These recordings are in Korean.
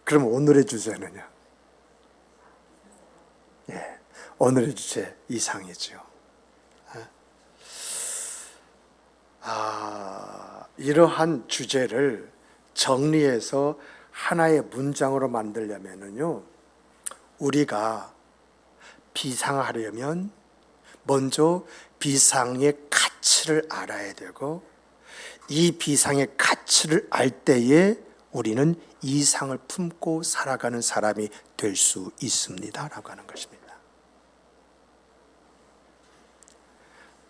그럼 오늘의 주제는요? 예, 오늘의 주제 이상이죠. 이러한 주제를 정리해서 하나의 문장으로 만들려면요, 우리가 비상하려면 먼저 비상의 가치를 알아야 되고, 이 비상의 가치를 알 때에 우리는 이상을 품고 살아가는 사람이 될 수 있습니다 라고 하는 것입니다.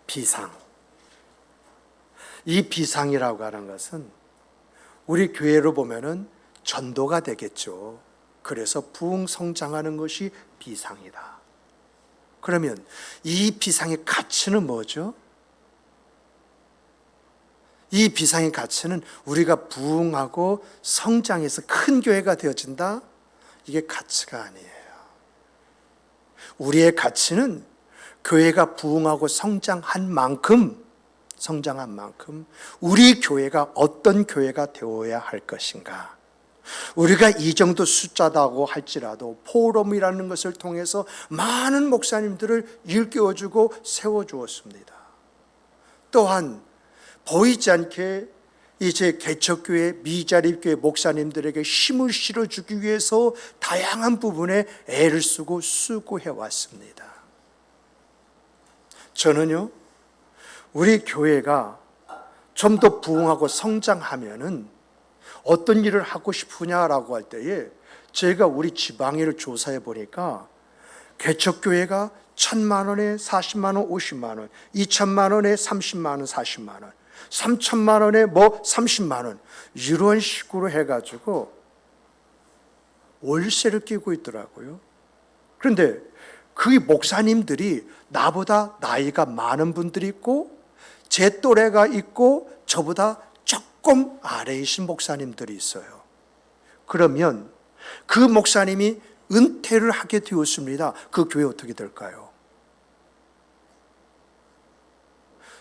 비상, 이 비상이라고 하는 것은 우리 교회로 보면은 전도가 되겠죠. 그래서 부흥 성장하는 것이 비상이다. 그러면 이 비상의 가치는 뭐죠? 이 비상의 가치는 우리가 부흥하고 성장해서 큰 교회가 되어진다? 이게 가치가 아니에요. 우리의 가치는 교회가 부흥하고 성장한 만큼 우리 교회가 어떤 교회가 되어야 할 것인가. 우리가 이 정도 숫자다고 할지라도 포럼이라는 것을 통해서 많은 목사님들을 일깨워주고 세워주었습니다. 또한 보이지 않게 이제 개척교회, 미자립교회 목사님들에게 힘을 실어주기 위해서 다양한 부분에 애를 쓰고 수고해 왔습니다. 저는요, 우리 교회가 좀 더 부흥하고 성장하면은 어떤 일을 하고 싶으냐라고 할 때에 제가 우리 지방회를 조사해 보니까 개척교회가 1,000만 원에 40만 원, 50만 원, 2,000만 원에 30만 원, 40만 원, 3,000만 원에 30만 원, 이런 식으로 해가지고 월세를 끼고 있더라고요. 그런데 그 목사님들이 나보다 나이가 많은 분들이 있고 제 또래가 있고 저보다 조금 아래이신 목사님들이 있어요. 그러면 그 목사님이 은퇴를 하게 되었습니다. 그 교회 어떻게 될까요?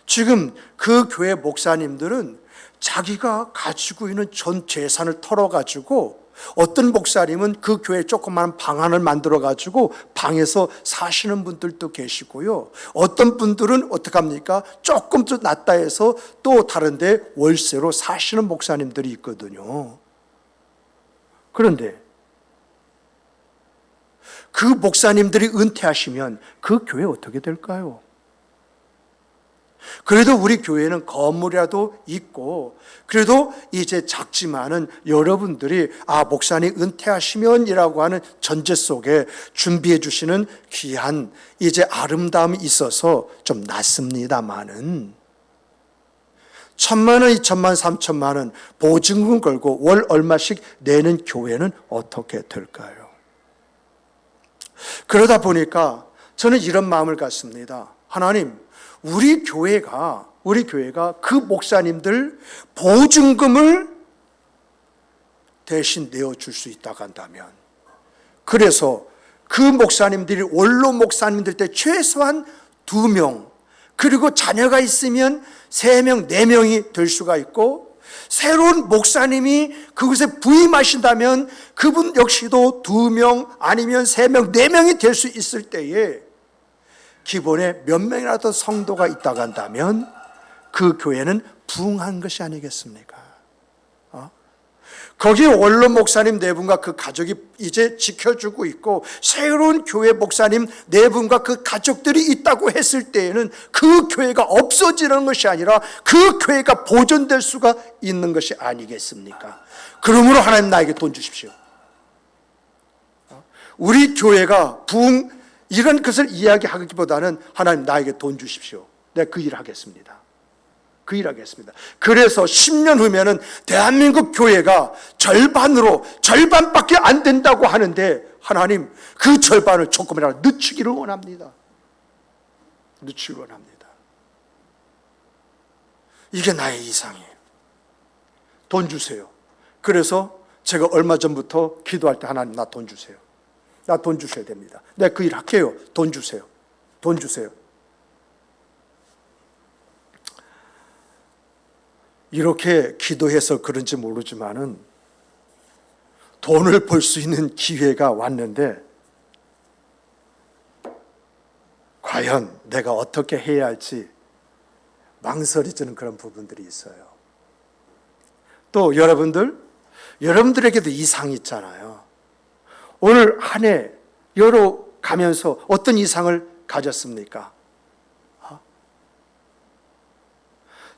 지금 그 교회 목사님들은 자기가 가지고 있는 전 재산을 털어가지고 어떤 목사님은 그 교회 조그마한 방 하나를 만들어가지고 방에서 사시는 분들도 계시고요. 어떤 분들은 어떻게 합니까? 조금 더 낫다 해서 또 다른데 월세로 사시는 목사님들이 있거든요. 그런데 그 목사님들이 은퇴하시면 그 교회 어떻게 될까요? 그래도 우리 교회는 건물이라도 있고 그래도 이제 작지만은 여러분들이 목사님 은퇴하시면이라고 하는 전제 속에 준비해 주시는 귀한 이제 아름다움이 있어서 좀 낫습니다만은 1,000만 원, 2,000만 원, 3,000만 원 보증금 걸고 월 얼마씩 내는 교회는 어떻게 될까요? 그러다 보니까 저는 이런 마음을 갖습니다. 하나님, 우리 교회가 그 목사님들 보증금을 대신 내어줄 수 있다고 한다면, 그래서 그 목사님들이 원로 목사님들 때 최소한 2명, 그리고 자녀가 있으면 3명, 4명이 될 수가 있고, 새로운 목사님이 그곳에 부임하신다면 그분 역시도 2명 아니면 3명, 4명이 될 수 있을 때에 기본에 몇 명이라도 성도가 있다고 한다면 그 교회는 부흥한 것이 아니겠습니까? 거기에 원로 목사님 4분과 그 가족이 이제 지켜주고 있고 새로운 교회 목사님 4분과 그 가족들이 있다고 했을 때에는 그 교회가 없어지는 것이 아니라 그 교회가 보존될 수가 있는 것이 아니겠습니까? 그러므로 하나님 나에게 돈 주십시오. 우리 교회가 부흥 이런 것을 이야기하기보다는 하나님 나에게 돈 주십시오. 내가 그 일을 하겠습니다. 그 일 하겠습니다. 그래서 10년 후면은 대한민국 교회가 절반밖에 안 된다고 하는데 하나님 그 절반을 조금이라도 늦추기를 원합니다. 늦추기를 원합니다. 이게 나의 이상이에요. 돈 주세요. 그래서 제가 얼마 전부터 기도할 때 하나님 나 돈 주세요. 나 돈 주셔야 됩니다. 내가 그 일 할게요. 돈 주세요. 돈 주세요. 이렇게 기도해서 그런지 모르지만은 돈을 벌 수 있는 기회가 왔는데 과연 내가 어떻게 해야 할지 망설여지는 그런 부분들이 있어요. 또 여러분들에게도 이상이 있잖아요. 오늘 한 해 열어가면서 어떤 이상을 가졌습니까?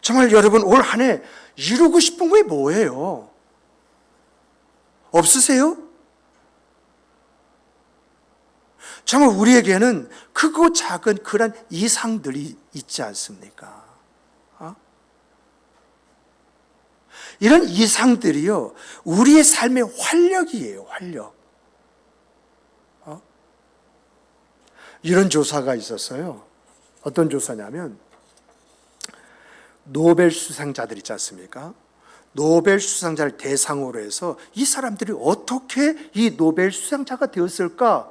정말 여러분 올 한 해 이루고 싶은 게 뭐예요? 없으세요? 정말 우리에게는 크고 작은 그런 이상들이 있지 않습니까? 이런 이상들이요, 우리의 삶의 활력이에요, 활력. 이런 조사가 있었어요. 어떤 조사냐면, 노벨 수상자들 있지 않습니까? 노벨 수상자를 대상으로 해서 이 사람들이 어떻게 이 노벨 수상자가 되었을까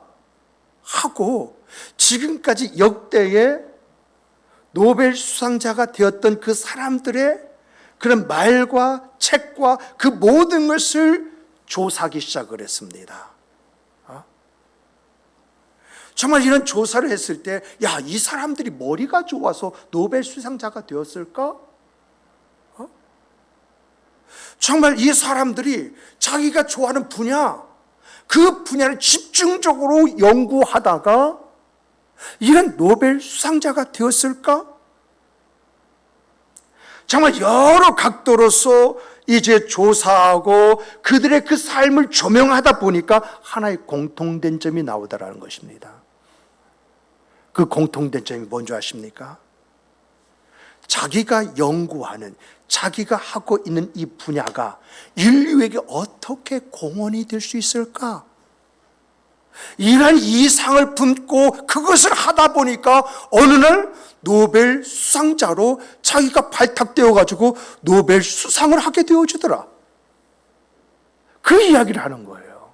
하고 지금까지 역대의 노벨 수상자가 되었던 그 사람들의 그런 말과 책과 그 모든 것을 조사하기 시작을 했습니다. 정말 이런 조사를 했을 때, 야, 이 사람들이 머리가 좋아서 노벨 수상자가 되었을까? 정말 이 사람들이 자기가 좋아하는 분야, 그 분야를 집중적으로 연구하다가 이런 노벨 수상자가 되었을까? 정말 여러 각도로서 이제 조사하고 그들의 그 삶을 조명하다 보니까 하나의 공통된 점이 나오더라는 것입니다. 그 공통된 점이 뭔지 아십니까? 자기가 연구하는, 자기가 하고 있는 이 분야가 인류에게 어떻게 공헌이 될 수 있을까? 이런 이상을 품고 그것을 하다 보니까 어느 날 노벨 수상자로 자기가 발탁되어 가지고 노벨 수상을 하게 되어지더라. 그 이야기를 하는 거예요.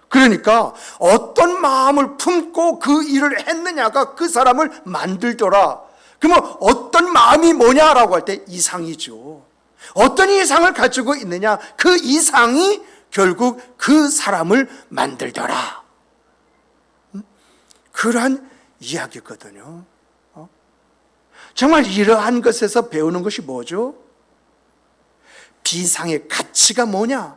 그러니까 어떤 마음을 품고 그 일을 했느냐가 그 사람을 만들더라. 그러면 어떤 마음이 뭐냐라고 할 때 이상이죠. 어떤 이상을 가지고 있느냐, 그 이상이 결국 그 사람을 만들더라. 그러한 이야기거든요. 정말 이러한 것에서 배우는 것이 뭐죠? 비상의 가치가 뭐냐?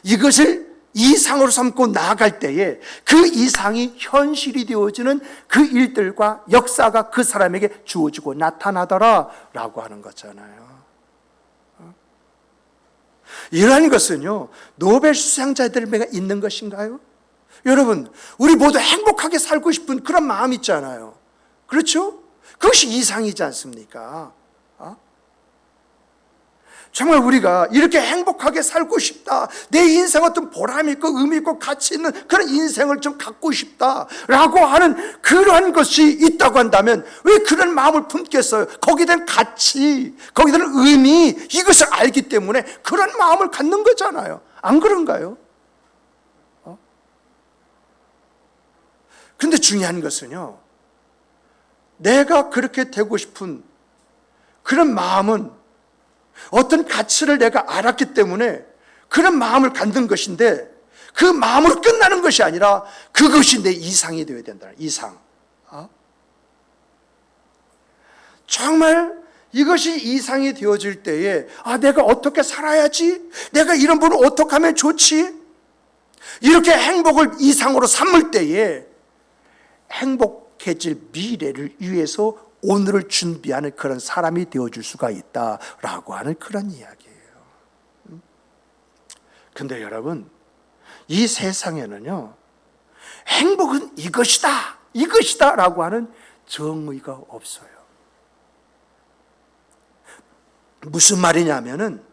이것을 이상으로 삼고 나아갈 때에 그 이상이 현실이 되어지는 그 일들과 역사가 그 사람에게 주어지고 나타나더라 라고 하는 거잖아요. 이러한 것은요, 노벨 수상자들에게 있는 것인가요? 여러분, 우리 모두 행복하게 살고 싶은 그런 마음 있잖아요. 그렇죠? 그것이 이상이지 않습니까? 정말 우리가 이렇게 행복하게 살고 싶다, 내 인생 어떤 보람 있고 의미 있고 가치 있는 그런 인생을 좀 갖고 싶다라고 하는 그러한 것이 있다고 한다면 왜 그런 마음을 품겠어요? 거기에 대한 가치, 거기에 대한 의미, 이것을 알기 때문에 그런 마음을 갖는 거잖아요. 안 그런가요? 근데 중요한 것은요, 내가 그렇게 되고 싶은 그런 마음은 어떤 가치를 내가 알았기 때문에 그런 마음을 갖는 것인데, 그 마음으로 끝나는 것이 아니라 그것이 내 이상이 되어야 된다. 이상. 정말 이것이 이상이 되어질 때에 내가 어떻게 살아야지? 내가 이런 분을 어떻게 하면 좋지? 이렇게 행복을 이상으로 삼을 때에 행복해질 미래를 위해서 오늘을 준비하는 그런 사람이 되어줄 수가 있다라고 하는 그런 이야기예요. 근데 여러분, 이 세상에는요, 행복은 이것이다 라고 하는 정의가 없어요. 무슨 말이냐면은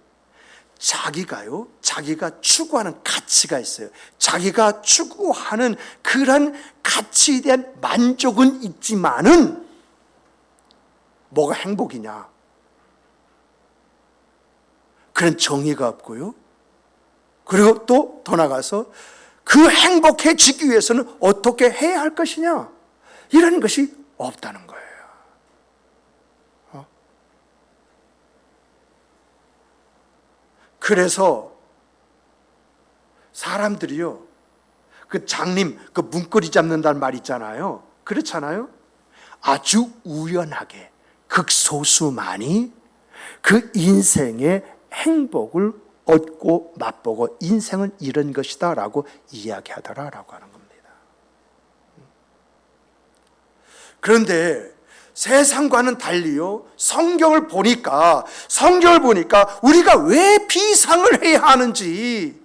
자기가 추구하는 가치가 있어요. 자기가 추구하는 그런 가치에 대한 만족은 있지만은 뭐가 행복이냐? 그런 정의가 없고요. 그리고 또 더 나가서 그 행복해지기 위해서는 어떻게 해야 할 것이냐? 이런 것이 없다는 거예요. 그래서 사람들이요, 그 장님, 그 문고리 잡는다는 말 있잖아요. 그렇잖아요. 아주 우연하게 극소수만이 그 인생의 행복을 얻고 맛보고 인생은 이런 것이다 라고 이야기하더라라고 하는 겁니다. 그런데 세상과는 달리요, 성경을 보니까 우리가 왜 비상을 해야 하는지,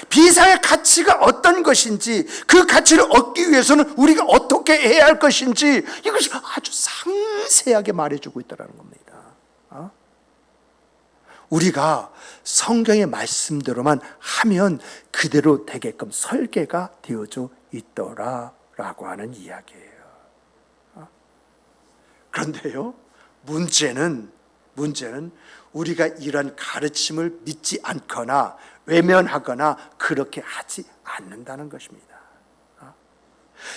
비상의 가치가 어떤 것인지, 그 가치를 얻기 위해서는 우리가 어떻게 해야 할 것인지, 이것을 아주 상세하게 말해주고 있다는 겁니다. 우리가 성경의 말씀대로만 하면 그대로 되게끔 설계가 되어져 있더라라고 하는 이야기예요. 그런데요, 문제는 우리가 이런 가르침을 믿지 않거나 외면하거나 그렇게 하지 않는다는 것입니다.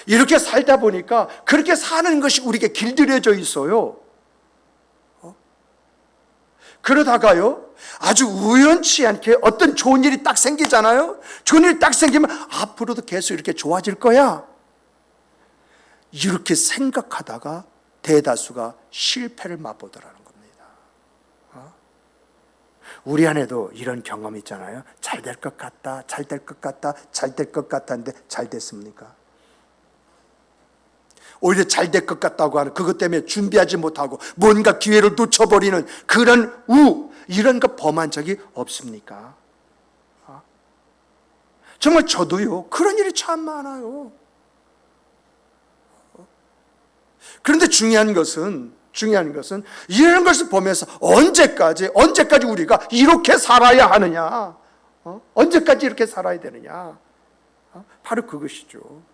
이렇게 살다 보니까 그렇게 사는 것이 우리에게 길들여져 있어요. 그러다가요, 아주 우연치 않게 어떤 좋은 일이 딱 생기잖아요. 좋은 일이 딱 생기면 앞으로도 계속 이렇게 좋아질 거야, 이렇게 생각하다가 대다수가 실패를 맛보더라는 겁니다. 우리 안에도 이런 경험이 있잖아요. 잘 될 것 같다, 잘 될 것 같다, 잘 될 것 같다는데 잘 됐습니까? 오히려 잘 될 것 같다고 하는 그것 때문에 준비하지 못하고 뭔가 기회를 놓쳐버리는 그런 이런 거 범한 적이 없습니까? 정말 저도요, 그런 일이 참 많아요. 그런데 중요한 것은 이런 것을 보면서 언제까지 우리가 이렇게 살아야 하느냐, 언제까지 이렇게 살아야 되느냐, 바로 그것이죠.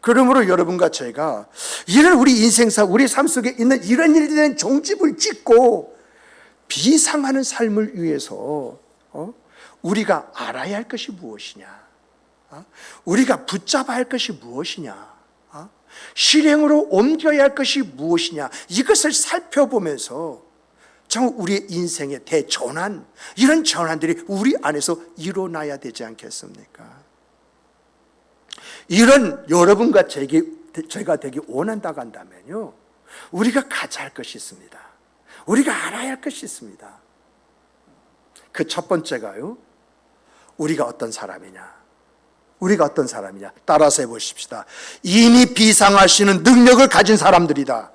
그러므로 여러분과 제가 이런 우리 인생사, 우리 삶 속에 있는 이런 일에 대한 종집을 찍고 비상하는 삶을 위해서 우리가 알아야 할 것이 무엇이냐, 우리가 붙잡아야 할 것이 무엇이냐, 실행으로 옮겨야 할 것이 무엇이냐, 이것을 살펴보면서 정말 우리의 인생의 대전환, 이런 전환들이 우리 안에서 일어나야 되지 않겠습니까? 이런 여러분과 제가 되기 원한다고 한다면요, 우리가 가져야 할 것이 있습니다. 우리가 알아야 할 것이 있습니다. 그 첫 번째가요, 우리가 어떤 사람이냐, 따라서 해보십시다. 이미 비상할 수 있는 능력을 가진 사람들이다.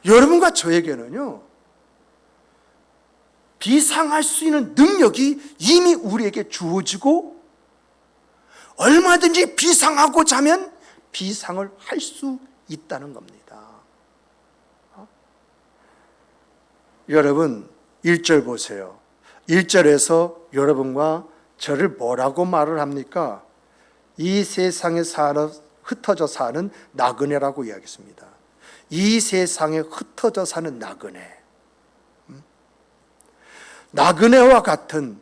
여러분과 저에게는요, 비상할 수 있는 능력이 이미 우리에게 주어지고 얼마든지 비상하고자 하면 비상을 할 수 있다는 겁니다. 여러분 1절 보세요. 1절에서 여러분과 저를 뭐라고 말을 합니까? 이 세상에 흩어져 사는 나그네라고 이야기했습니다. 이 세상에 흩어져 사는 나그네. 나그네와 같은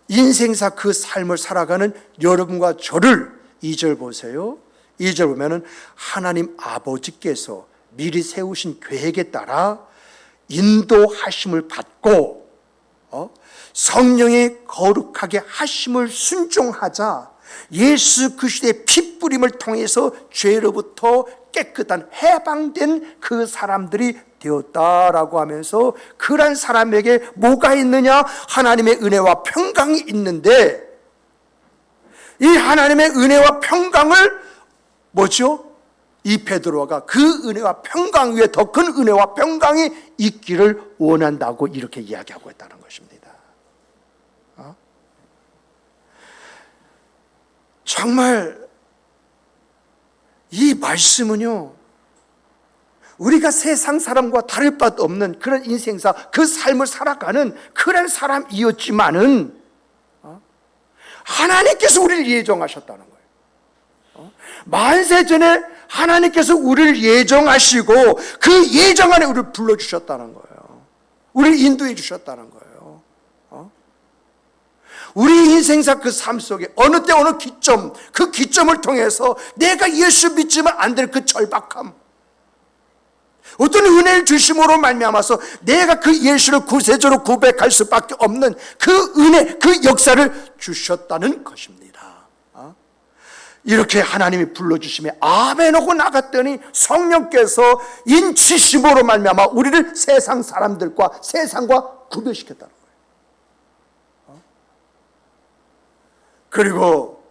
인생사 그 삶을 살아가는 여러분과 저를 2절 보세요. 2절 보면은 하나님 아버지께서 미리 세우신 계획에 따라 인도하심을 받고 성령의 거룩하게 하심을 순종하자 예수 그리스도의 피 뿌림을 통해서 죄로부터 깨끗한 해방된 그 사람들이 되었다라고 하면서, 그런 사람에게 뭐가 있느냐? 하나님의 은혜와 평강이 있는데, 이 하나님의 은혜와 평강을 뭐죠? 이 베드로가 그 은혜와 평강 위에 더 큰 은혜와 평강이 있기를 원한다고 이렇게 이야기하고 있다는 것입니다. 정말 이 말씀은요, 우리가 세상 사람과 다를 바 없는 그런 인생사, 그 삶을 살아가는 그런 사람이었지만은 하나님께서 우리를 예정하셨다는 거예요. 만세 전에 하나님께서 우리를 예정하시고 그 예정 안에 우리를 불러주셨다는 거예요. 우리를 인도해 주셨다는 거예요. 우리 인생사 그 삶 속에 어느 때 어느 기점, 그 기점을 통해서 내가 예수 믿지만 안 될 그 절박함, 어떤 은혜를 주심으로 말미암아서 내가 그 예수를 구세주로 고백할 수밖에 없는 그 은혜, 그 역사를 주셨다는 것입니다. 이렇게 하나님이 불러주심에 아멘 하고 나갔더니 성령께서 인치심으로 말미암아 우리를 세상 사람들과 세상과 구별시켰다는 거예요. 그리고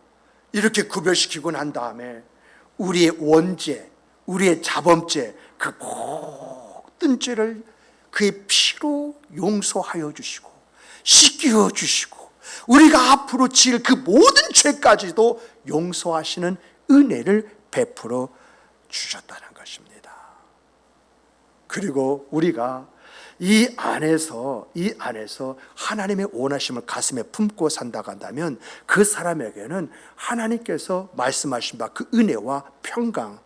이렇게 구별시키고 난 다음에 우리의 원죄, 우리의 자범죄, 그 모든 죄를 그의 피로 용서하여 주시고 씻겨 주시고 우리가 앞으로 지을 그 모든 죄까지도 용서하시는 은혜를 베풀어 주셨다는 것입니다. 그리고 우리가 이 안에서 하나님의 원하심을 가슴에 품고 산다고 한다면 그 사람에게는 하나님께서 말씀하신 바 그 은혜와 평강,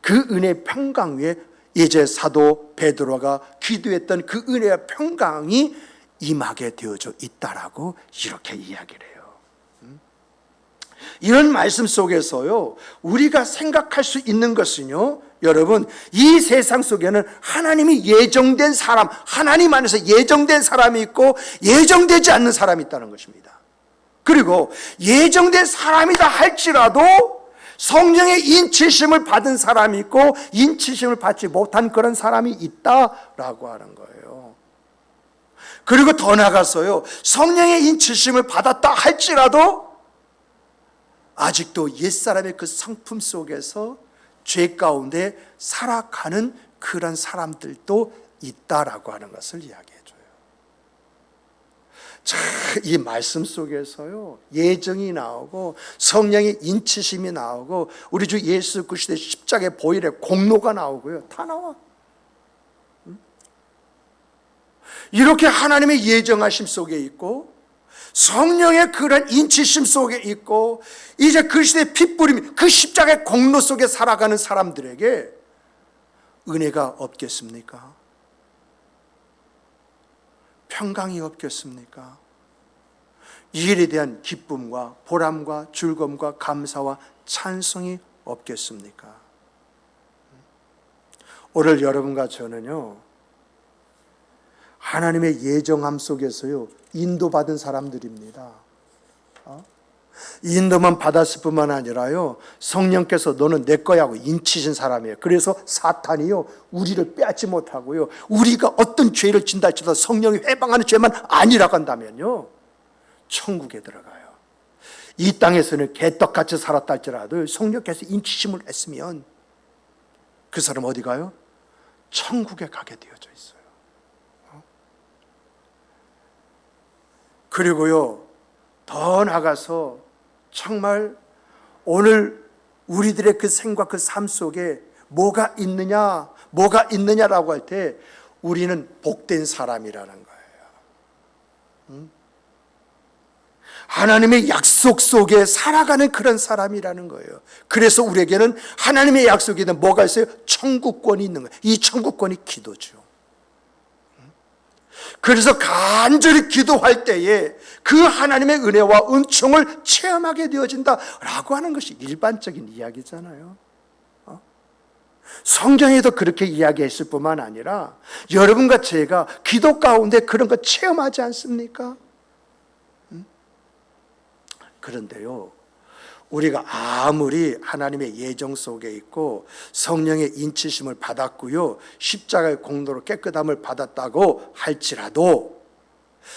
그 은혜의 평강 위에 이제 사도 베드로가 기도했던 그 은혜와 평강이 임하게 되어져 있다라고 이렇게 이야기를 해요. 이런 말씀 속에서요, 우리가 생각할 수 있는 것은요, 여러분, 이 세상 속에는 하나님이 예정된 사람, 하나님 안에서 예정된 사람이 있고 예정되지 않는 사람이 있다는 것입니다. 그리고 예정된 사람이다 할지라도 성령의 인치심을 받은 사람이 있고 인치심을 받지 못한 그런 사람이 있다라고 하는 거예요. 그리고 더 나아가서요, 성령의 인치심을 받았다 할지라도 아직도 옛사람의 그 성품 속에서 죄 가운데 살아가는 그런 사람들도 있다라고 하는 것을 이야기해 줘요. 자, 이 말씀 속에서요, 예정이 나오고 성령의 인치심이 나오고 우리 주 예수 그리스도의 십자가의 보혈의 공로가 나오고요. 다 나와. 이렇게 하나님의 예정하심 속에 있고 성령의 그런 인치심 속에 있고 이제 그리스도의 핏부림, 그 십자가의 공로 속에 살아가는 사람들에게 은혜가 없겠습니까? 평강이 없겠습니까? 이 일에 대한 기쁨과 보람과 즐거움과 감사와 찬송이 없겠습니까? 오늘 여러분과 저는요, 하나님의 예정함 속에서요, 인도받은 사람들입니다. 인도만 받았을 뿐만 아니라요, 성령께서 너는 내 거야 하고 인치신 사람이에요. 그래서 사탄이요, 우리를 빼앗지 못하고요, 우리가 어떤 죄를 진다 할지라도 성령이 해방하는 죄만 아니라고 한다면요, 천국에 들어가요. 이 땅에서는 개떡같이 살았다 할지라도 성령께서 인치심을 했으면 그 사람 어디 가요? 천국에 가게 되어져 있어요. 그리고요, 더 나가서 정말 오늘 우리들의 그 생과 그 삶 속에 뭐가 있느냐라고 할 때 우리는 복된 사람이라는 거예요. 하나님의 약속 속에 살아가는 그런 사람이라는 거예요. 그래서 우리에게는 하나님의 약속에는 뭐가 있어요? 천국권이 있는 거예요. 이 천국권이 기도죠. 그래서 간절히 기도할 때에 그 하나님의 은혜와 은총을 체험하게 되어진다라고 하는 것이 일반적인 이야기잖아요. 성경에도 그렇게 이야기했을 뿐만 아니라 여러분과 제가 기도 가운데 그런 거 체험하지 않습니까? 그런데요, 우리가 아무리 하나님의 예정 속에 있고 성령의 인치심을 받았고요, 십자가의 공로로 깨끗함을 받았다고 할지라도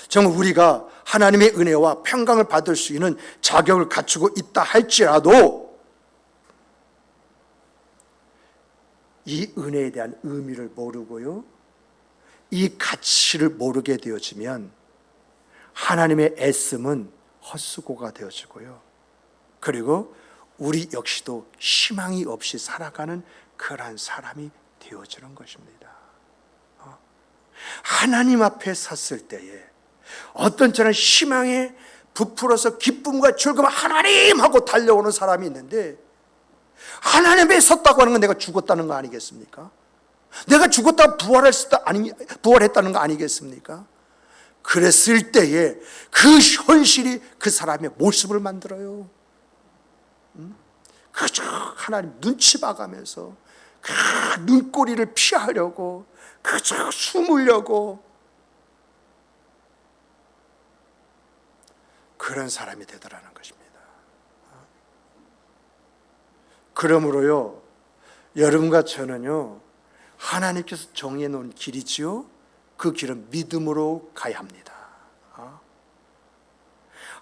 정말 우리가 하나님의 은혜와 평강을 받을 수 있는 자격을 갖추고 있다 할지라도 이 은혜에 대한 의미를 모르고요, 이 가치를 모르게 되어지면 하나님의 애씀은 헛수고가 되어지고요, 그리고 우리 역시도 희망이 없이 살아가는 그러한 사람이 되어지는 것입니다. 하나님 앞에 섰을 때에 어떤 저는 희망에 부풀어서 기쁨과 즐거움 하나님 하고 달려오는 사람이 있는데, 하나님에 섰다고 하는 건 내가 죽었다는 거 아니겠습니까? 내가 죽었다가 부활했다는 거 아니겠습니까? 그랬을 때에 그 현실이 그 사람의 모습을 만들어요. 그저 하나님 눈치 봐가면서 눈꼬리를 피하려고, 그저 숨으려고, 그런 사람이 되더라는 것입니다. 그러므로요, 여러분과 저는요, 하나님께서 정해 놓은 길이지요. 그 길은 믿음으로 가야 합니다.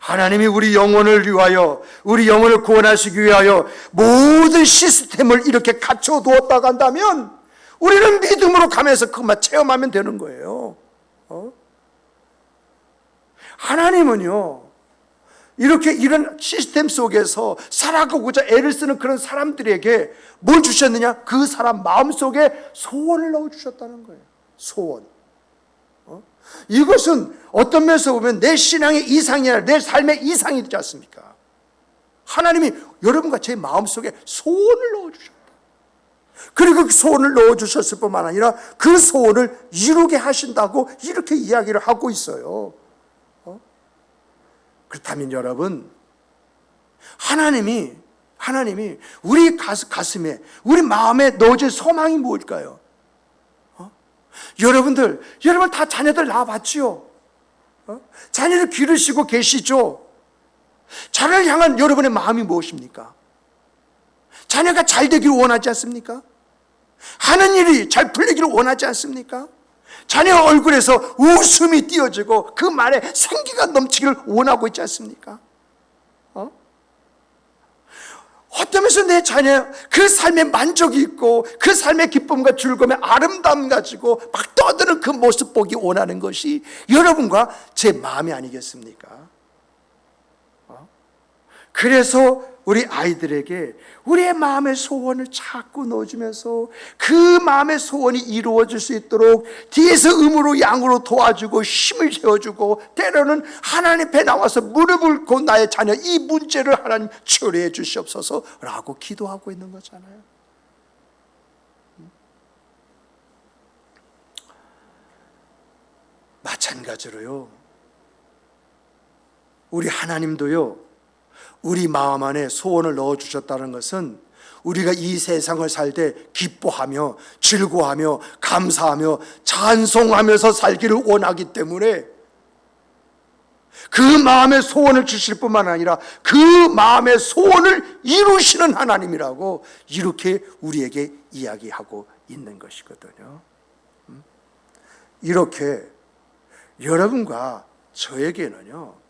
하나님이 우리 영혼을 위하여, 우리 영혼을 구원하시기 위하여 모든 시스템을 이렇게 갖춰 두었다고 한다면 우리는 믿음으로 가면서 그것만 체험하면 되는 거예요. 하나님은요, 이렇게 이런 시스템 속에서 살아가고자 애를 쓰는 그런 사람들에게 뭘 주셨느냐? 그 사람 마음속에 소원을 넣어주셨다는 거예요. 소원. 이것은 어떤 면에서 보면 내 신앙의 이상이 아니라 내 삶의 이상이 되지 않습니까? 하나님이 여러분과 제 마음속에 소원을 넣어주셨다. 그리고 그 소원을 넣어주셨을 뿐만 아니라 그 소원을 이루게 하신다고 이렇게 이야기를 하고 있어요. 그렇다면 여러분, 하나님이 우리 가슴에, 우리 마음에 넣어진 소망이 무엇일까요? 여러분 다 자녀들 낳아봤지요? 자녀를 기르시고 계시죠? 자녀를 향한 여러분의 마음이 무엇입니까? 자녀가 잘 되기를 원하지 않습니까? 하는 일이 잘 풀리기를 원하지 않습니까? 자녀 얼굴에서 웃음이 띄어지고 그 말에 생기가 넘치기를 원하고 있지 않습니까? 어떠면서 내 자녀 그 삶에 만족이 있고 그 삶의 기쁨과 즐거움의 아름다움 가지고 막 떠드는 그 모습 보기 원하는 것이 여러분과 제 마음이 아니겠습니까? 그래서 우리 아이들에게 우리의 마음의 소원을 자꾸 넣어주면서 그 마음의 소원이 이루어질 수 있도록 뒤에서 음으로 양으로 도와주고 힘을 세워주고 때로는 하나님 앞에 나와서 무릎을 꿇고 나의 자녀 이 문제를 하나님 처리해 주시옵소서라고 기도하고 있는 거잖아요. 마찬가지로요, 우리 하나님도요, 우리 마음 안에 소원을 넣어주셨다는 것은 우리가 이 세상을 살 때 기뻐하며 즐거워하며 감사하며 찬송하면서 살기를 원하기 때문에 그 마음의 소원을 주실 뿐만 아니라 그 마음의 소원을 이루시는 하나님이라고 이렇게 우리에게 이야기하고 있는 것이거든요. 이렇게 여러분과 저에게는요,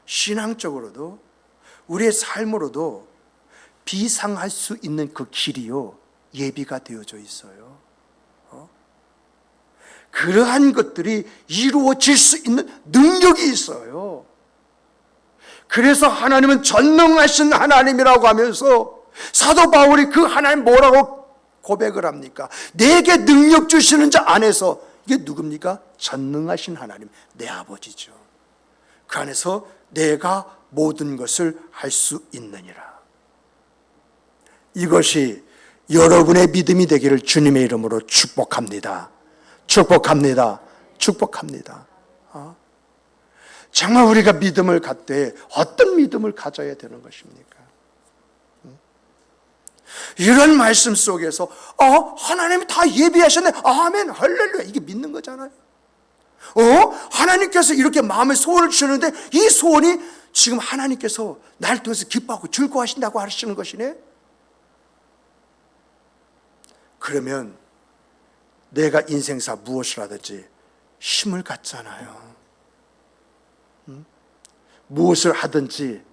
신앙적으로도 우리의 삶으로도 비상할 수 있는 그 길이요, 예비가 되어져 있어요. 그러한 것들이 이루어질 수 있는 능력이 있어요. 그래서 하나님은 전능하신 하나님이라고 하면서 사도 바울이 그 하나님 뭐라고 고백을 합니까? 내게 능력 주시는 자 안에서, 이게 누굽니까? 전능하신 하나님, 내 아버지죠. 그 안에서 내가 모든 것을 할 수 있느니라. 이것이 여러분의 믿음이 되기를 주님의 이름으로 축복합니다. 축복합니다. 축복합니다. 정말 우리가 믿음을 갖되 어떤 믿음을 가져야 되는 것입니까? 이런 말씀 속에서 하나님이 다 예비하셨네, 아멘, 할렐루야, 이게 믿는 거잖아요. 하나님께서 이렇게 마음의 소원을 주셨는데 이 소원이 지금 하나님께서 나를 통해서 기뻐하고 즐거워하신다고 하시는 것이네. 그러면 내가 인생사 무엇을 하든지 힘을 갖잖아요. 무엇을 하든지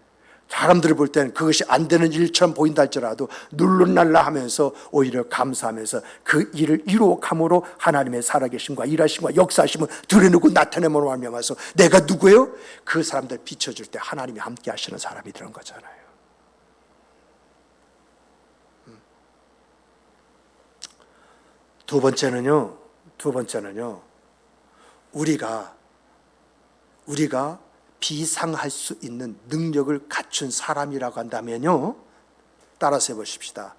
사람들이 볼 때는 그것이 안 되는 일처럼 보인다 할지라도 눌lun날라 하면서 오히려 감사하면서 그 일을 이루어감으로 하나님의 살아계심과 일하심과 역사하심을 드러내고 나타내므로 말미암아서 내가 누구예요? 그 사람들 비춰줄 때 하나님이 함께 하시는 사람이 되는 거잖아요. 두 번째는요, 우리가 비상할 수 있는 능력을 갖춘 사람이라고 한다면요, 따라서 해보십시다.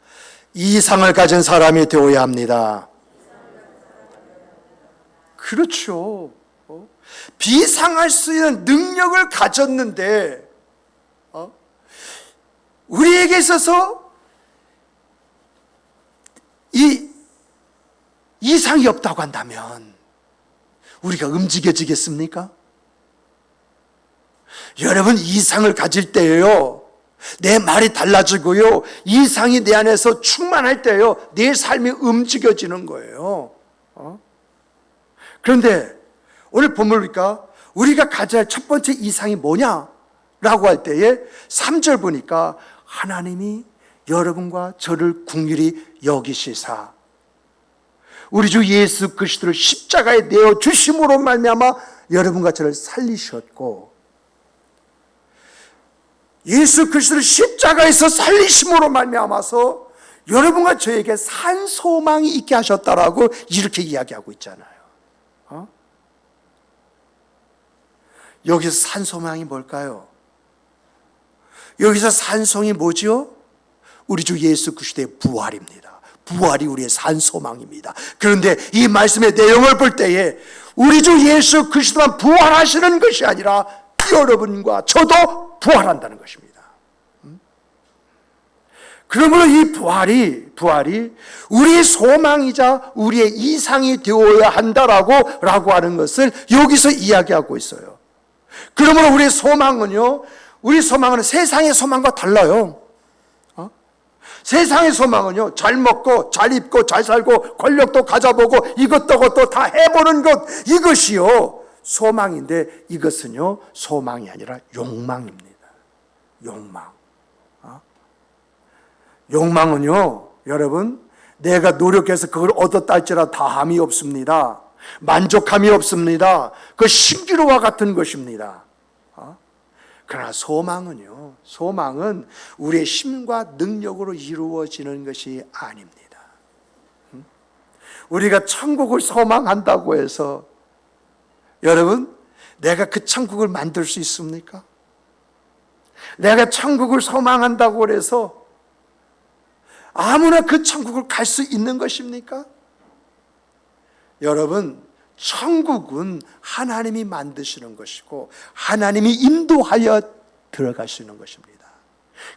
이상을 가진 사람이 되어야 합니다. 그렇죠. 비상할 수 있는 능력을 가졌는데 우리에게 있어서 이 이상이 없다고 한다면 우리가 움직여지겠습니까? 여러분, 이상을 가질 때예요, 내 말이 달라지고요, 이상이 내 안에서 충만할 때예요, 내 삶이 움직여지는 거예요. 그런데 오늘 본문을 보니까 우리가 가져야 할 첫 번째 이상이 뭐냐라고 할 때에 3절 보니까 하나님이 여러분과 저를 긍휼히 여기시사 우리 주 예수 그리스도를 십자가에 내어 주심으로 말미암아 여러분과 저를 살리셨고, 예수 그리스도를 십자가에서 살리심으로 말미암아서 여러분과 저에게 산 소망이 있게 하셨다라고 이렇게 이야기하고 있잖아요. 여기서 산 소망이 뭘까요? 여기서 산 소망이 뭐죠? 우리 주 예수 그리스도의 부활입니다. 부활이 우리의 산 소망입니다. 그런데 이 말씀의 내용을 볼 때에 우리 주 예수 그리스도만 부활하시는 것이 아니라 여러분과 저도 부활한다는 것입니다. 그러므로 이 부활이 우리의 소망이자 우리의 이상이 되어야 한다라고 하는 것을 여기서 이야기하고 있어요. 그러므로 우리의 소망은요, 우리 소망은 세상의 소망과 달라요. 세상의 소망은요, 잘 먹고 잘 입고 잘 살고 권력도 가져보고 이것도 다 해보는 것, 이것이요 소망인데, 이것은요 소망이 아니라 욕망입니다. 욕망은요, 여러분, 내가 노력해서 그걸 얻었다 할지라도 다함이 없습니다. 만족함이 없습니다. 그 신기루와 같은 것입니다. 그러나 소망은 우리의 힘과 능력으로 이루어지는 것이 아닙니다. 우리가 천국을 소망한다고 해서 여러분, 내가 그 천국을 만들 수 있습니까? 내가 천국을 소망한다고 해서 아무나 그 천국을 갈 수 있는 것입니까? 여러분, 천국은 하나님이 만드시는 것이고 하나님이 인도하여 들어가시는 것입니다.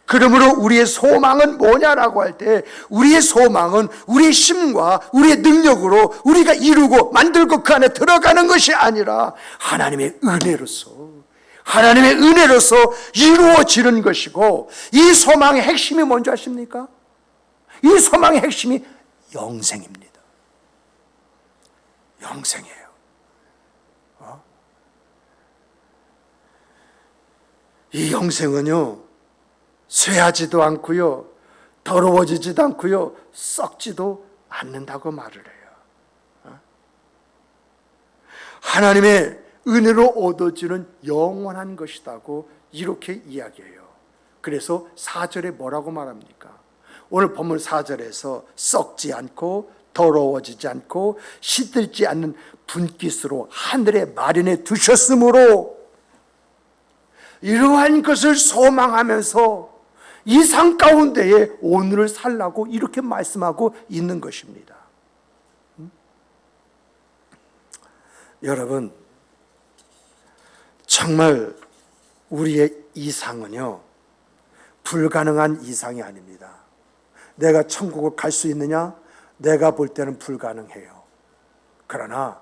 그러므로 우리의 소망은 뭐냐라고 할 때, 우리의 소망은 우리의 힘과 우리의 능력으로 우리가 이루고 만들고 그 안에 들어가는 것이 아니라 하나님의 은혜로서 이루어지는 것이고, 이 소망의 핵심이 뭔지 아십니까? 이 소망의 핵심이 영생입니다. 영생이에요. 이 영생은요, 쇠하지도 않고요, 더러워지지도 않고요, 썩지도 않는다고 말을 해요. 하나님의 은혜로 얻어지는 영원한 것이라고 이렇게 이야기해요. 그래서 4절에 뭐라고 말합니까? 오늘 본문 4절에서 썩지 않고 더러워지지 않고 시들지 않는 분깃으로 하늘에 마련해 두셨으므로, 이러한 것을 소망하면서 이 삶 가운데에 오늘을 살라고 이렇게 말씀하고 있는 것입니다. 여러분, 정말 우리의 이상은요, 불가능한 이상이 아닙니다. 내가 천국을 갈 수 있느냐? 내가 볼 때는 불가능해요. 그러나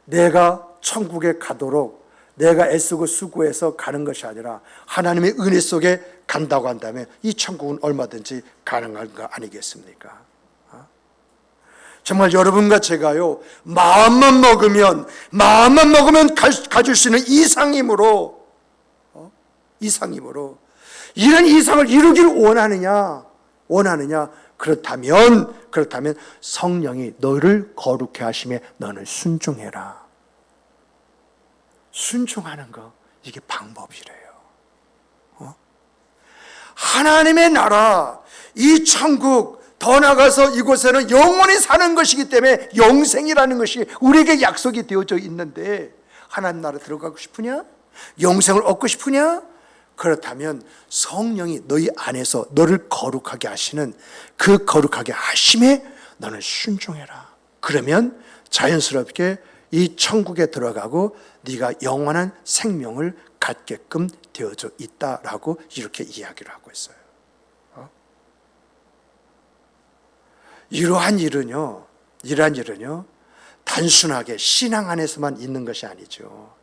내가 천국에 가도록 내가 애쓰고 수고해서 가는 것이 아니라 하나님의 은혜 속에 간다고 한다면 이 천국은 얼마든지 가능한 거 아니겠습니까? 정말 여러분과 제가요, 마음만 먹으면 가질 수 있는 이상이므로 이런 이상을 이루길 원하느냐? 그렇다면 성령이 너를 거룩해 하심에 너는 순종해라. 순종하는 거, 이게 방법이래요. 하나님의 나라, 이 천국, 더 나아가서 이곳에는 영원히 사는 것이기 때문에 영생이라는 것이 우리에게 약속이 되어져 있는데, 하나님 나라 들어가고 싶으냐? 영생을 얻고 싶으냐? 그렇다면 성령이 너희 안에서 너를 거룩하게 하시는 그 거룩하게 하심에 너는 순종해라. 그러면 자연스럽게 이 천국에 들어가고 네가 영원한 생명을 갖게끔 되어져 있다라고 이렇게 이야기를 하고 있어요. 이러한 일은요 단순하게 신앙 안에서만 있는 것이 아니죠.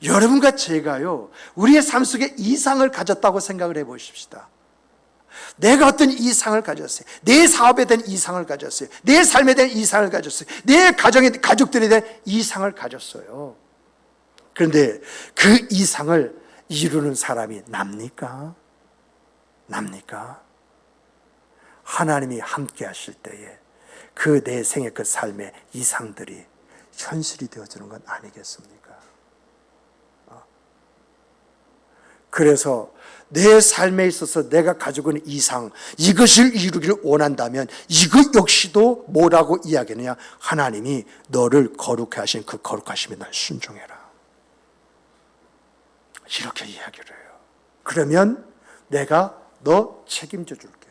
여러분과 제가요 우리의 삶 속에 이상을 가졌다고 생각을 해 보십시다. 내가 어떤 이상을 가졌어요. 내 사업에 대한 이상을 가졌어요. 내 삶에 대한 이상을 가졌어요. 내 가족들에 대한 이상을 가졌어요. 그런데 그 이상을 이루는 사람이 납니까? 하나님이 함께 하실 때에 그 내 생의 그 삶의 이상들이 현실이 되어지는 건 아니겠습니까? 그래서 내 삶에 있어서 내가 가지고 있는 이상, 이것을 이루기를 원한다면 이것 역시도 뭐라고 이야기하느냐? 하나님이 너를 거룩해 하신 그 거룩하심에 날 순종해라. 이렇게 이야기를 해요. 그러면 내가 너 책임져 줄게.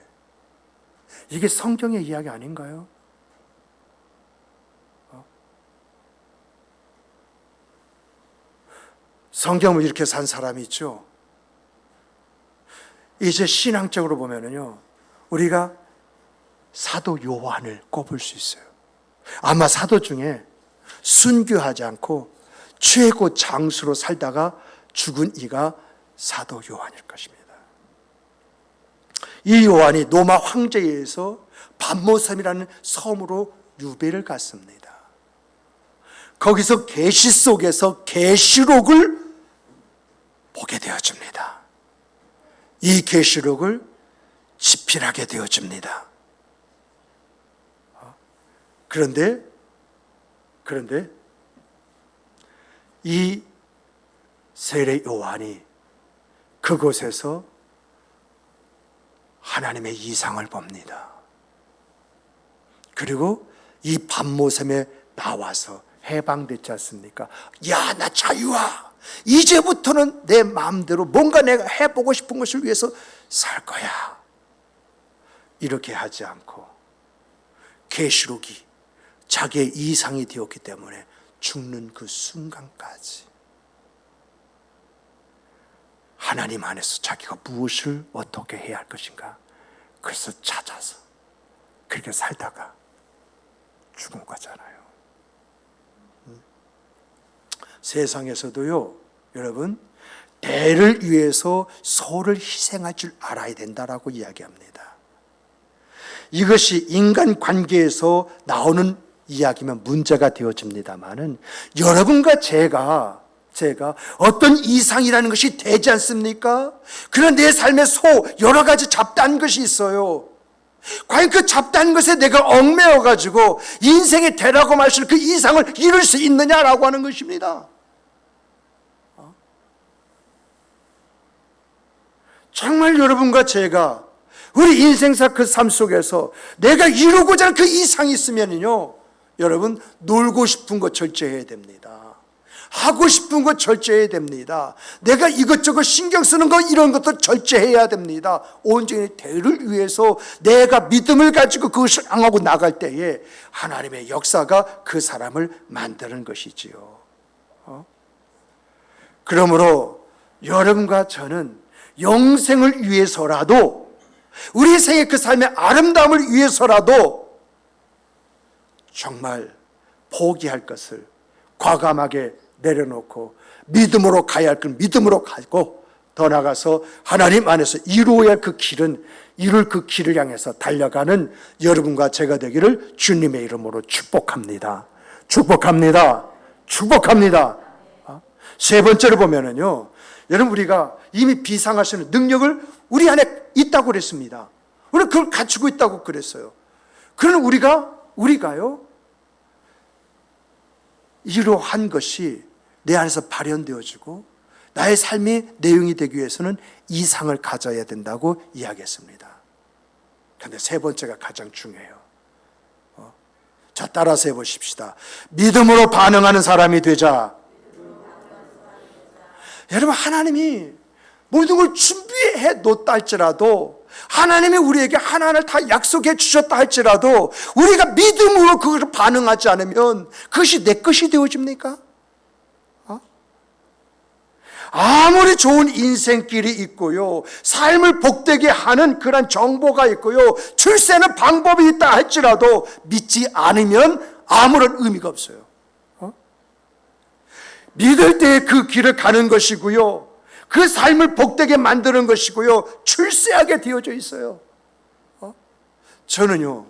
이게 성경의 이야기 아닌가요? 성경을 이렇게 산 사람이 있죠. 이제 신앙적으로 보면은요, 우리가 사도 요한을 꼽을 수 있어요. 아마 사도 중에 순교하지 않고 최고 장수로 살다가 죽은 이가 사도 요한일 것입니다. 이 요한이 로마 황제에 의해서 반모섬이라는 섬으로 유배를 갔습니다. 거기서 계시 속에서 계시록을 보게 되어집니다. 이 계시록을 집필하게 되어집니다. 그런데 이 세례 요한이 그곳에서 하나님의 이상을 봅니다. 그리고 이 반모섬에 나와서 해방됐지 않습니까? 야, 나 자유야. 이제부터는 내 마음대로 뭔가 내가 해보고 싶은 것을 위해서 살 거야. 이렇게 하지 않고 계시록이 자기의 이상이 되었기 때문에 죽는 그 순간까지 하나님 안에서 자기가 무엇을 어떻게 해야 할 것인가, 그래서 찾아서 그렇게 살다가 죽은 거잖아요. 세상에서도요, 여러분, 대를 위해서 소를 희생할 줄 알아야 된다라고 이야기합니다. 이것이 인간 관계에서 나오는 이야기면 문제가 되어집니다만은, 여러분과 제가 어떤 이상이라는 것이 되지 않습니까? 그런 내 삶의 여러 가지 잡다한 것이 있어요. 과연 그 잡다한 것에 내가 얽매여가지고 인생의 대라고 말할 그 이상을 이룰 수 있느냐라고 하는 것입니다. 정말 여러분과 제가 우리 인생사 그 삶 속에서 내가 이루고자 하는 그 이상이 있으면요, 여러분, 놀고 싶은 것 절제해야 됩니다. 하고 싶은 것 절제해야 됩니다. 내가 이것저것 신경 쓰는 것, 이런 것도 절제해야 됩니다. 온전히 대를 위해서 내가 믿음을 가지고 그것을 향하고 나갈 때에 하나님의 역사가 그 사람을 만드는 것이지요. 그러므로 여러분과 저는 영생을 위해서라도, 우리 생의 그 삶의 아름다움을 위해서라도 정말 포기할 것을 과감하게 내려놓고 믿음으로 가야 할 건 믿음으로 가고, 더 나아가서 하나님 안에서 이루어야 할 그 길은 이룰 그 길을 향해서 달려가는 여러분과 제가 되기를 주님의 이름으로 축복합니다. 축복합니다. 축복합니다. 세 번째로 보면은요, 여러분, 우리가 이미 비상하시는 능력을 우리 안에 있다고 그랬습니다. 우리가 그걸 갖추고 있다고 그랬어요. 그러나 우리가요, 이러한 것이 내 안에서 발현되어지고 나의 삶의 내용이 되기 위해서는 이상을 가져야 된다고 이야기했습니다. 그런데 세 번째가 가장 중요해요. 자, 따라서 해보십시다. 믿음으로 반응하는 사람이 되자. 여러분, 하나님이 모든 걸 준비해 놓았다 할지라도, 하나님이 우리에게 하나하나를 다 약속해 주셨다 할지라도 우리가 믿음으로 그것을 반응하지 않으면 그것이 내 것이 되어집니까? 아무리 좋은 인생길이 있고요, 삶을 복되게 하는 그런 정보가 있고요, 출세는 방법이 있다 할지라도 믿지 않으면 아무런 의미가 없어요. 믿을 때 그 길을 가는 것이고요, 그 삶을 복되게 만드는 것이고요, 출세하게 되어져 있어요. 저는요,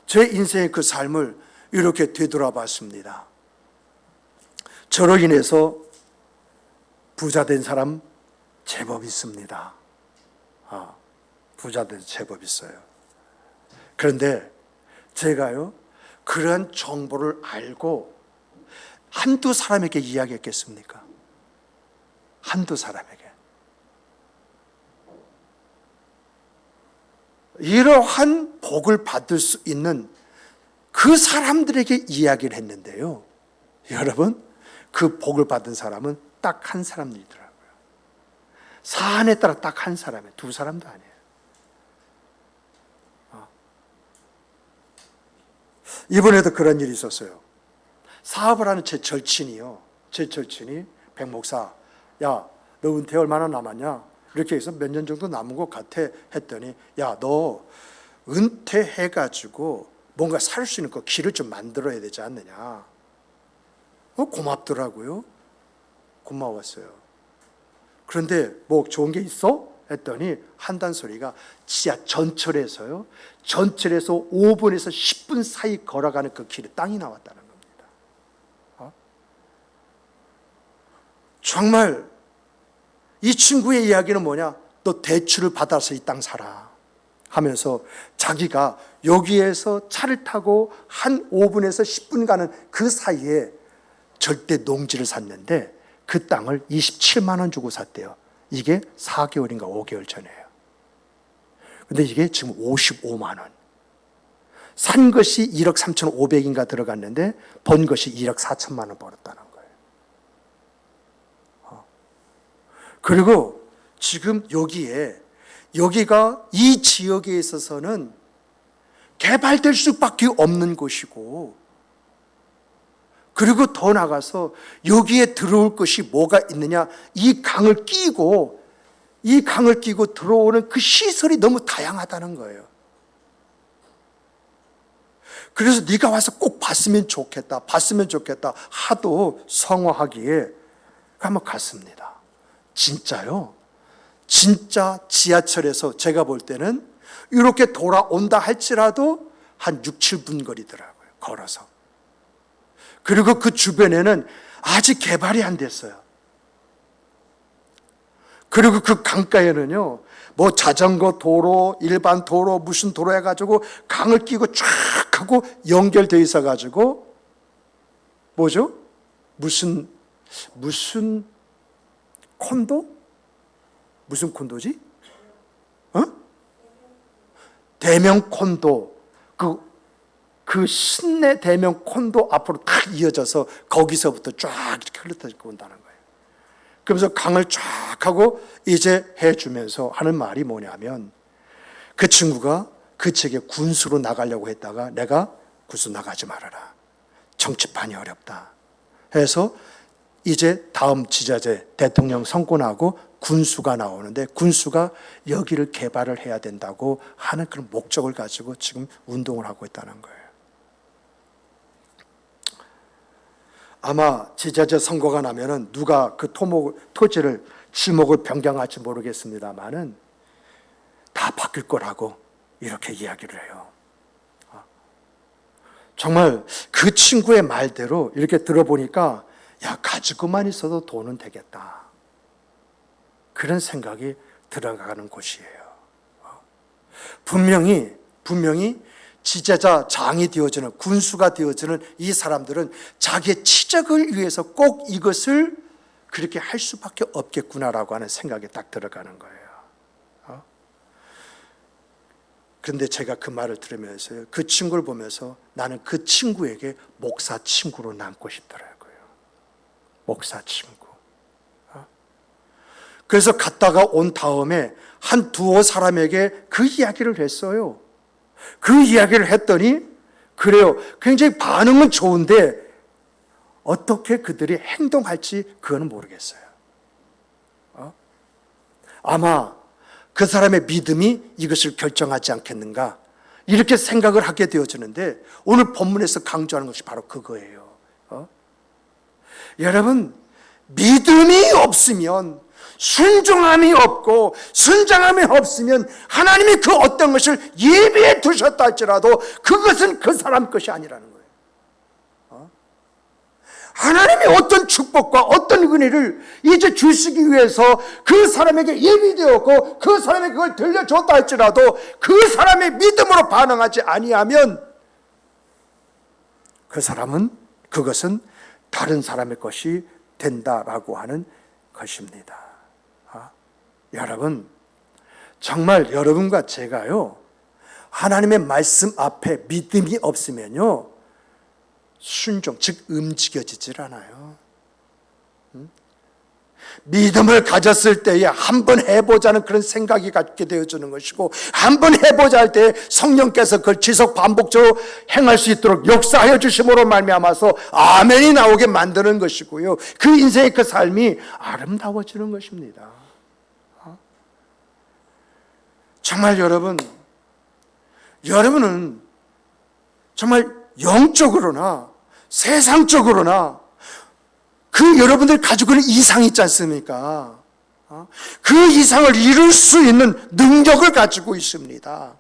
제 인생의 그 삶을 이렇게 되돌아봤습니다. 저로 인해서 부자 된 사람 제법 있습니다. 부자 된 제법 있어요. 그런데 제가요, 그러한 정보를 알고 한두 사람에게 이야기했겠습니까? 한두 사람에게. 이러한 복을 받을 수 있는 그 사람들에게 이야기를 했는데요, 여러분, 그 복을 받은 사람은 딱 한 사람이더라고요. 사안에 따라 딱 한 사람이에요. 두 사람도 아니에요. 이번에도 그런 일이 있었어요. 사업을 하는 제 절친이요, 제 절친이 백 목사, 야, 너 은퇴 얼마나 남았냐? 이렇게 해서 몇 년 정도 남은 것 같아 했더니, 야, 너 은퇴해가지고 뭔가 살 수 있는 그 길을 좀 만들어야 되지 않느냐? 고맙더라고요. 고마웠어요. 그런데 뭐 좋은 게 있어? 했더니 한단 소리가 지하 전철에서요, 전철에서 5분에서 10분 사이 걸어가는 그 길에 땅이 나왔다는 겁니다. 정말 이 친구의 이야기는 뭐냐? 너 대출을 받아서 이 땅 사라 하면서 자기가 여기에서 차를 타고 한 5분에서 10분 가는 그 사이에 절대 농지를 샀는데 그 땅을 27만 원 주고 샀대요. 이게 4개월인가 5개월 전이에요. 근데 이게 지금 55만 원. 산 것이 1억 3,500인가 들어갔는데 번 것이 1억 4천만 원 벌었다는 거예요. 그리고 지금 여기가 이 지역에 있어서는 개발될 수밖에 없는 곳이고, 그리고 더 나가서 여기에 들어올 것이 뭐가 있느냐, 이 강을 끼고 들어오는 그 시설이 너무 다양하다는 거예요. 그래서 네가 와서 꼭 봤으면 좋겠다 하도 성화하기에 한번 갔습니다. 진짜요? 진짜 지하철에서 제가 볼 때는 이렇게 돌아온다 할지라도 한 6, 7분 거리더라고요, 걸어서. 그리고 그 주변에는 아직 개발이 안 됐어요. 그리고 그 강가에는요, 뭐 자전거 도로, 일반 도로, 무슨 도로 해가지고 강을 끼고 쫙 하고 연결되어 있어가지고, 뭐죠? 무슨 콘도? 무슨 콘도지? 대명 콘도. 그 신내 대명 콘도 앞으로 딱 이어져서 거기서부터 쫙 이렇게 흘러들고 온다는 거예요. 그러면서 강을 쫙 하고 이제 해주면서 하는 말이 뭐냐면, 그 친구가 그 책에 군수로 나가려고 했다가 내가 군수 나가지 말아라, 정치판이 어렵다 해서 이제 다음 지자체 대통령 선거나고 군수가 나오는데, 군수가 여기를 개발을 해야 된다고 하는 그런 목적을 가지고 지금 운동을 하고 있다는 거예요. 아마 지자체 선거가 나면은 누가 그 토지를 지목을 변경할지 모르겠습니다만은 다 바뀔 거라고 이렇게 이야기를 해요. 정말 그 친구의 말대로 이렇게 들어보니까, 야, 가지고만 있어도 돈은 되겠다, 그런 생각이 들어가는 곳이에요. 분명히 지자자 장이 되어지는, 군수가 되어지는 이 사람들은 자기의 치적을 위해서 꼭 이것을 그렇게 할 수밖에 없겠구나라고 하는 생각이 딱 들어가는 거예요. 그런데 제가 그 말을 들으면서, 그 친구를 보면서 나는 그 친구에게 목사 친구로 남고 싶더라고요. 목사 친구. 그래서 갔다가 온 다음에 한 두어 사람에게 그 이야기를 했어요. 그 이야기를 했더니, 그래요, 굉장히 반응은 좋은데 어떻게 그들이 행동할지 그거는 모르겠어요. 아마 그 사람의 믿음이 이것을 결정하지 않겠는가 이렇게 생각을 하게 되어지는데 오늘 본문에서 강조하는 것이 바로 그거예요. 여러분, 믿음이 없으면, 순종함이 없고 순장함이 없으면 하나님이 그 어떤 것을 예비해 두셨다 할지라도 그것은 그 사람 것이 아니라는 거예요. 하나님이 어떤 축복과 어떤 은혜를 이제 주시기 위해서 그 사람에게 예비되었고 그 사람에게 그걸 들려줬다 할지라도 그 사람의 믿음으로 반응하지 아니하면 그 사람은 그것은 다른 사람의 것이 된다라고 하는 것입니다. 여러분, 정말 여러분과 제가요, 하나님의 말씀 앞에 믿음이 없으면요, 순종, 즉 움직여지질 않아요. 믿음을 가졌을 때에 한번 해보자는 그런 생각이 갖게 되어주는 것이고, 한번 해보자 할 때 성령께서 그걸 지속 반복적으로 행할 수 있도록 역사하여 주심으로 말미암아서 아멘이 나오게 만드는 것이고요, 그 인생의 그 삶이 아름다워지는 것입니다. 정말 여러분은 정말 영적으로나 세상적으로나 그 여러분들 가지고 있는 이상이 있지 않습니까? 그 이상을 이룰 수 있는 능력을 가지고 있습니다.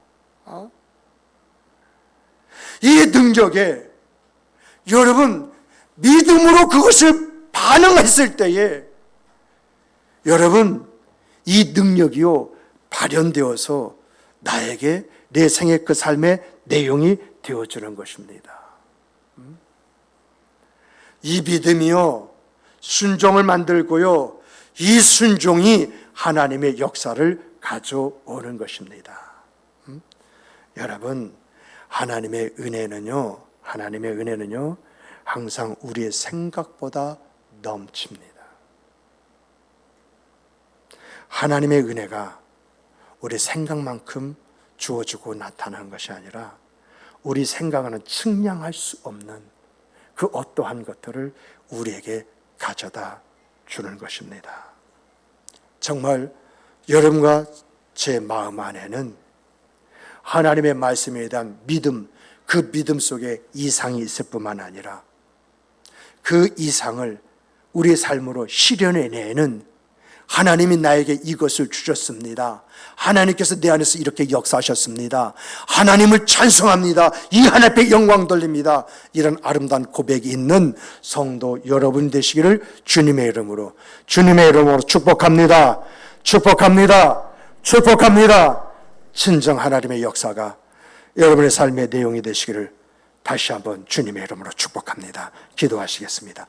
이 능력에 여러분 믿음으로 그것을 반응했을 때에 여러분 이 능력이요 발현되어서 나에게 내 생의 그 삶의 내용이 되어주는 것입니다. 이 믿음이요 순종을 만들고요 이 순종이 하나님의 역사를 가져오는 것입니다. 여러분, 하나님의 은혜는요 항상 우리의 생각보다 넘칩니다. 하나님의 은혜가 우리 생각만큼 주어지고 나타나는 것이 아니라 우리 생각과는 측량할 수 없는 그 어떠한 것들을 우리에게 가져다 주는 것입니다. 정말 여러분과 제 마음 안에는 하나님의 말씀에 대한 믿음, 그 믿음 속에 이상이 있을 뿐만 아니라 그 이상을 우리의 삶으로 실현해내는 하나님이 나에게 이것을 주셨습니다. 하나님께서 내 안에서 이렇게 역사하셨습니다. 하나님을 찬송합니다. 이 하나님께 영광 돌립니다. 이런 아름다운 고백이 있는 성도 여러분 되시기를 주님의 이름으로 축복합니다. 축복합니다. 축복합니다. 진정 하나님의 역사가 여러분의 삶의 내용이 되시기를 다시 한번 주님의 이름으로 축복합니다. 기도하시겠습니다.